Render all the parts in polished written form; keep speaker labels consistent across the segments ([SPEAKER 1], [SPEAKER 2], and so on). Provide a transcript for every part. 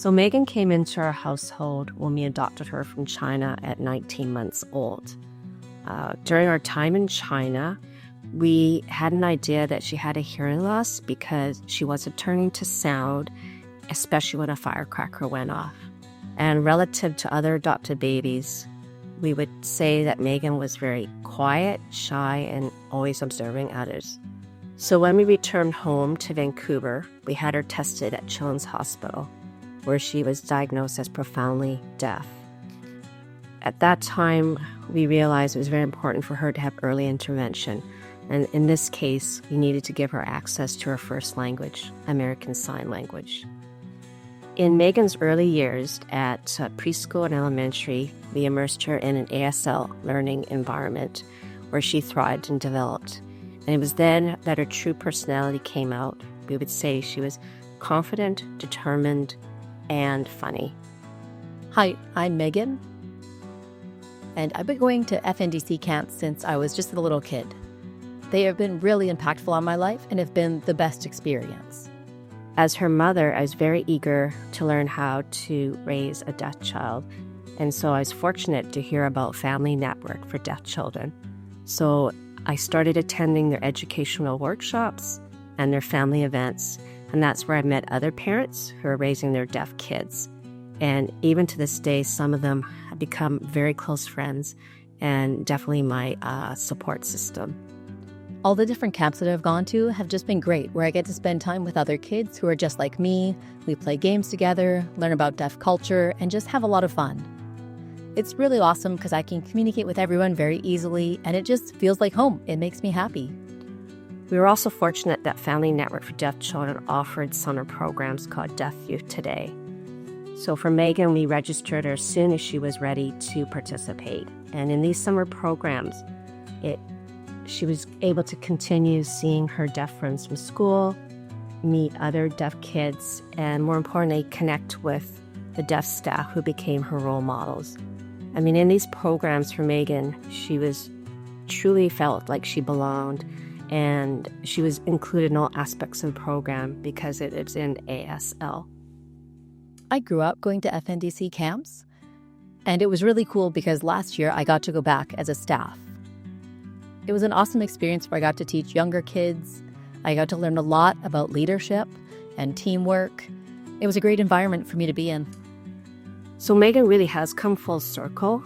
[SPEAKER 1] So Meigan came into our household when we adopted her from China at 19 months old. During our time in China, we had an idea that she had a hearing loss because she wasn't turning to sound, especially when a firecracker went off. And relative to other adopted babies, we would say that Meigan was very quiet, shy, and always observing others. So when we returned home to Vancouver, we had her tested at Children's Hospital, where she was diagnosed as profoundly deaf. At that time, we realized it was very important for her to have early intervention. And in this case, we needed to give her access to her first language, American Sign Language. In Meigan's early years at preschool and elementary, we immersed her in an ASL learning environment where she thrived and developed. And it was then that her true personality came out. We would say she was confident, determined, and funny.
[SPEAKER 2] Hi, I'm Meigan, and I've been going to FNDC camps since I was just a little kid. They have been really impactful on my life and have been the best experience.
[SPEAKER 1] As her mother, I was very eager to learn how to raise a deaf child, and so I was fortunate to hear about Family Network for Deaf Children. So I started attending their educational workshops and their family events, and that's where I met other parents who are raising their deaf kids. And even to this day, some of them have become very close friends and definitely my support system.
[SPEAKER 2] All the different camps that I've gone to have just been great, where I get to spend time with other kids who are just like me. We play games together, learn about deaf culture, and just have a lot of fun. It's really awesome because I can communicate with everyone very easily, and it just feels like home. It makes me happy.
[SPEAKER 1] We were also fortunate that Family Network for Deaf Children offered summer programs called Deaf Youth Today. So for Meigan, we registered her as soon as she was ready to participate. And in these summer programs, she was able to continue seeing her deaf friends from school, meet other deaf kids, and more importantly, connect with the deaf staff who became her role models. I mean, in these programs for Meigan, she was truly felt like she belonged, and she was included in all aspects of the program because it's in ASL.
[SPEAKER 2] I grew up going to FNDC camps, and it was really cool because last year I got to go back as a staff. It was an awesome experience where I got to teach younger kids. I got to learn a lot about leadership and teamwork. It was a great environment for me to be in.
[SPEAKER 1] So Meigan really has come full circle.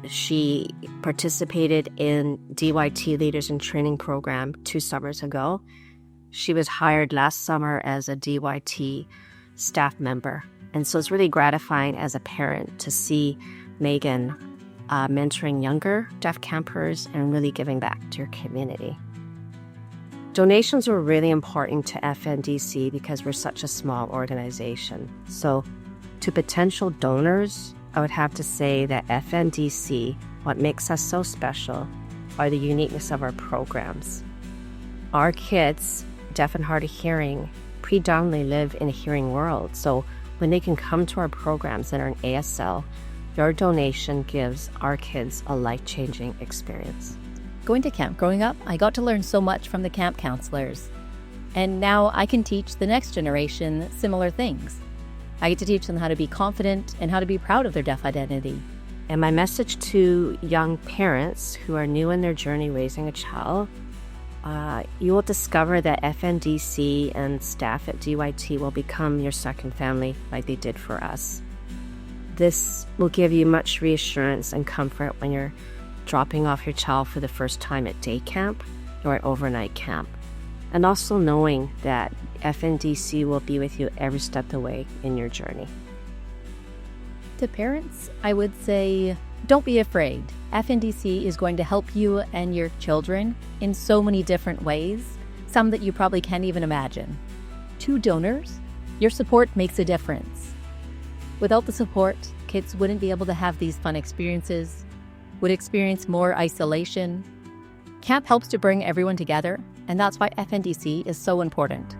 [SPEAKER 1] She participated in DYT Leaders in Training program 2 summers ago. She was hired last summer as a DYT staff member. And so it's really gratifying as a parent to see Meigan mentoring younger deaf campers and really giving back to your community. Donations were really important to FNDC because we're such a small organization. So to potential donors, I would have to say that FNDC, what makes us so special, are the uniqueness of our programs. Our kids, deaf and hard of hearing, predominantly live in a hearing world. So when they can come to our programs that are in ASL, your donation gives our kids a life-changing experience.
[SPEAKER 2] Going to camp growing up, I got to learn so much from the camp counselors. And now I can teach the next generation similar things. I get to teach them how to be confident and how to be proud of their deaf identity.
[SPEAKER 1] And my message to young parents who are new in their journey raising a child, you will discover that FNDC and staff at DYT will become your second family like they did for us. This will give you much reassurance and comfort when you're dropping off your child for the first time at day camp or at overnight camp. And also knowing that FNDC will be with you every step of the way in your journey.
[SPEAKER 2] To parents, I would say, don't be afraid. FNDC is going to help you and your children in so many different ways, some that you probably can't even imagine. To donors, your support makes a difference. Without the support, kids wouldn't be able to have these fun experiences, would experience more isolation. Camp helps to bring everyone together, and that's why FNDC is so important.